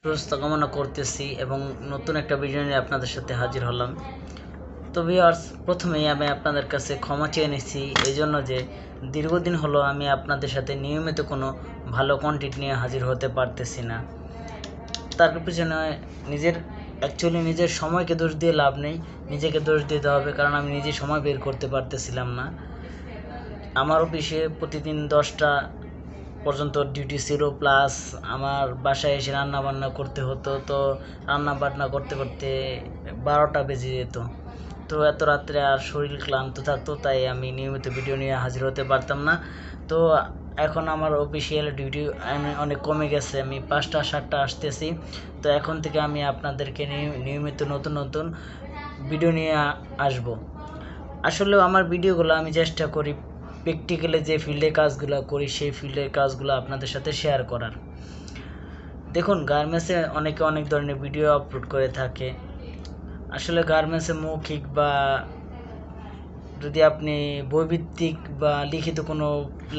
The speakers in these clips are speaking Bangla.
সুস্থ কামনা করতেছি এবং নতুন একটা ভিডিও নিয়ে আপনাদের সাথে হাজির হলাম। তো ভিউয়ার্স, প্রথমেই আমি আপনাদের কাছে ক্ষমা চেয়ে নিচ্ছি এই জন্য যে দীর্ঘদিন হলো আমি আপনাদের সাথে নিয়মিত কোনো ভালো কন্টেন্ট নিয়ে হাজির হতে পারতেছি না। তার পিছনে নিজের সময়কে দোষ দিয়ে লাভ নেই, নিজেকে দোষ দিতে হবে, কারণ আমি নিজে সময় বের করতে পারতেছিলাম না। আমার অফিসে প্রতিদিন 10টা পর্যন্ত ডিউটি ছিল, প্লাস আমার বাসায় এসে রান্না বান্না করতে হতো। তো রান্না বান্না করতে করতে 12টা বেজে যেত। তো এত রাত্রে আর শরীর ক্লান্ত থাকতো, তাই আমি নিয়মিত ভিডিও নিয়ে হাজির হতে পারতাম না। তো এখন আমার অফিসিয়াল ডিউটি অনেক কমে গেছে, আমি 5টা 7টা আসতেছি। তো এখন থেকে আমি আপনাদেরকে নিয়মিত নতুন নতুন ভিডিও নিয়ে আসব। আসলেও আমার ভিডিওগুলো আমি চেষ্টা করি প্র্যাকটিক্যালি যে ফিল্ডে কাজগুলো করি সেই ফিল্ডের কাজগুলো আপনাদের সাথে শেয়ার করার। দেখুন, গার্মেন্টসে অনেকে অনেক ধরনের ভিডিও আপলোড করে থাকে। আসলে গার্মেন্টসে মৌখিক বা যদি আপনি বইভিত্তিক বা লিখিত কোনো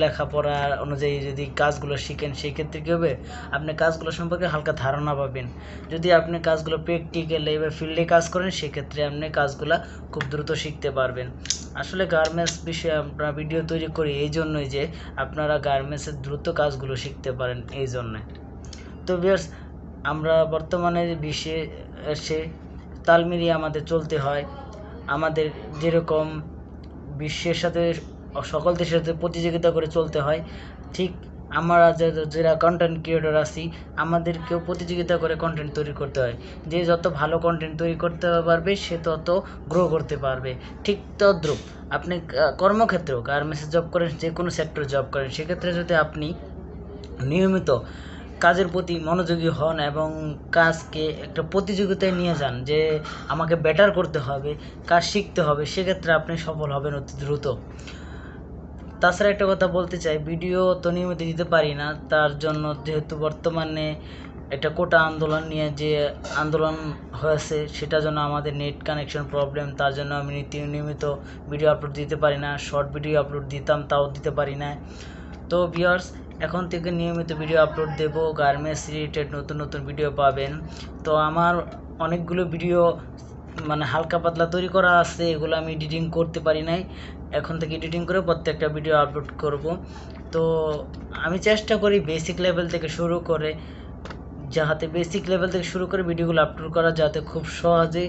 লেখাপড়া অনুযায়ী যদি কাজগুলো শিখেন, সেই ক্ষেত্রে কী হবে, আপনি কাজগুলো সম্পর্কে হালকা ধারণা পাবেন। যদি আপনি কাজগুলো প্র্যাকটিক্যালি বা ফিল্ডে কাজ করেন, সেক্ষেত্রে আপনি কাজগুলো খুব দ্রুত শিখতে পারবেন। আসলে গার্মেন্টস বিষয়ে আমরা ভিডিও তৈরি করি এই জন্যই যে আপনারা গার্মেন্টসের দ্রুত কাজগুলো শিখতে পারেন, এই জন্যে। তো ভিউয়ার্স, আমরা বর্তমানে বিশ্বে এসে তাল মিলিয়ে আমাদের চলতে হয়। আমাদের যেরকম বিশ্বের সাথে সকল দেশের সাথে প্রতিযোগিতা করে চলতে হয়, ঠিক আমরা যারা কন্টেন্ট ক্রিয়েটর আছি, আমাদেরকেও প্রতিযোগিতা করে কন্টেন্ট তৈরি করতে হয়। যে যত ভালো কন্টেন্ট তৈরি করতে পারবে, সে তত গ্রো করতে পারবে। ঠিক তদ্রূপ আপনি কর্মক্ষেত্রেও গার্মেন্টসে জব করেন, যে কোনো সেক্টরে জব করেন, সেক্ষেত্রে যদি আপনি নিয়মিত কাজের প্রতি মনোযোগী হন এবং কাজকে একটা প্রতিযোগিতায় নিয়ে যান যে আমাকে বেটার করতে হবে, কাজ শিখতে হবে, সেক্ষেত্রে আপনি সফল হবেন অতি দ্রুত। তাছাড়া একটা কথা বলতে চাই, ভিডিও তো নিয়মিত দিতে পারি না, তার জন্য যেহেতু বর্তমানে একটা কোটা আন্দোলন নিয়ে যে আন্দোলন হয়েছে, সেটার জন্য আমাদের নেট কানেকশন প্রবলেম, তার জন্য আমি নিয়মিত ভিডিও আপলোড দিতে পারি না। শর্ট ভিডিও আপলোড দিতাম, তাও দিতে পারি না। তো ভিউয়ার্স, এখন থেকে নিয়মিত ভিডিও আপলোড দেব, গার্মেন্টস রিলেটেড নতুন নতুন ভিডিও পাবেন। তো আমার অনেকগুলো ভিডিও হালকা পাতলা তৈরি করা আছে, এগুলো আমি এডিটিং করতে পারি নাই। এখন থেকে এডিটিং করে প্রত্যেকটা ভিডিও আপলোড করব। তো আমি চেষ্টা করি বেসিক লেভেল থেকে শুরু করে ভিডিওগুলো আপলোড করা, যাতে খুব সহজে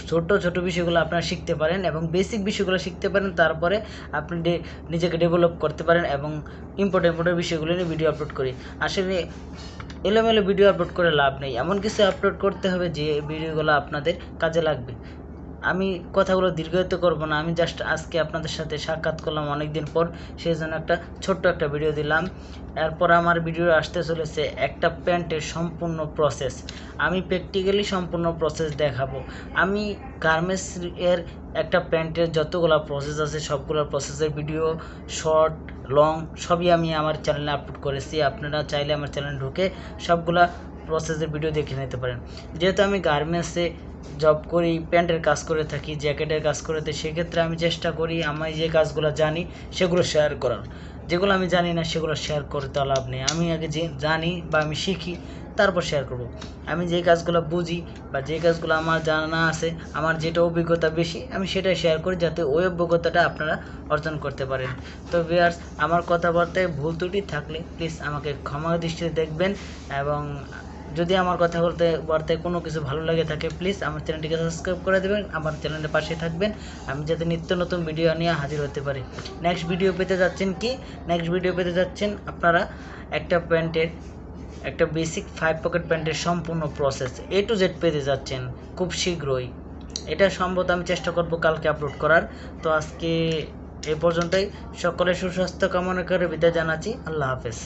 ছোট বিষয়গুলো আপনারা শিখতে পারেন এবং বেসিক বিষয়গুলো শিখতে পারেন। তারপরে আপনি নিজেকে ডেভেলপ করতে পারেন এবং ইম্পর্টেন্ট বিষয়গুলো নিয়ে ভিডিও আপলোড করি। আসলে এলোমেলো ভিডিও আপলোড করে লাভ নেই, এমন কিছু আপলোড করতে হবে যে ভিডিওগুলো আপনাদের কাজে লাগবে। আমি কথাগুলো দীর্ঘায়িত করব না, আমি জাস্ট আজকে আপনাদের সাথে সাক্ষাৎ করলাম অনেক দিন পর, সেই জন্য ছোট্ট একটা ভিডিও দিলাম। এরপর আমার ভিডিও আসতে চলেছে একটা প্যান্টের সম্পূর্ণ প্রসেস। আমি প্র্যাকটিক্যালি সম্পূর্ণ প্রসেস দেখাবো। আমি গার্মেন্টস এর একটা প্যান্টের যতগুলো প্রসেস আছে, সবগুলো প্রসেসের ভিডিও, শর্ট লং সবই আমি আমার চ্যানেলে আপলোড করেছি। আপনারা চাইলে আমার চ্যানেলে ঢুকে সবগুলা প্রসেসের ভিডিও দেখে নিতে পারেন। যেহেতু আমি গার্মেন্টসে জব করি, প্যান্টের কাজ করে থাকি, জ্যাকেটের কাজ করে থাকি, সেক্ষেত্রে আমি চেষ্টা করি আমি যে কাজগুলো জানি সেগুলো শেয়ার করার। যেগুলো আমি জানি না সেগুলো শেয়ার করতে লাভ নেই। আমি আগে যে জানি বা আমি শিখি, তারপর শেয়ার করব। আমি যে কাজগুলো বুঝি বা যে কাজগুলো আমার জানা আছে, আমার যেটা অভিজ্ঞতা বেশি, আমি সেটাই শেয়ার করি, যাতে ওই অভিজ্ঞতাটা আপনারা অর্জন করতে পারেন। তো ভিউয়ার্স, আমার কথাবার্তায় ভুল ত্রুটি থাকলে প্লিজ আমাকে ক্ষমা দৃষ্টিতে দেখবেন এবং যদি আমার কথাবার্তায় কোনো কিছু ভালো লাগে থাকে, প্লিজ আমার চ্যানেলটিকে সাবস্ক্রাইব করে দেবেন, আমার চ্যানেলের পাশে থাকবেন, আমি যাতে নিত্য নতুন ভিডিও নিয়ে হাজির হতে পারি। নেক্সট ভিডিও পেতে যাচ্ছেন আপনারা একটা প্যান্টের, একটা বেসিক 5 পকেট প্যান্টের সম্পূর্ণ প্রসেস A to Z পেতে যাচ্ছেন খুব শীঘ্রই। এটা সম্ভবত আমি চেষ্টা করব কালকে আপলোড করার। তো আজকে এ পর্যন্তই। সকলের সুস্বাস্থ্য কামনা করে বিদায় জানাচ্ছি। আল্লাহ হাফেজ।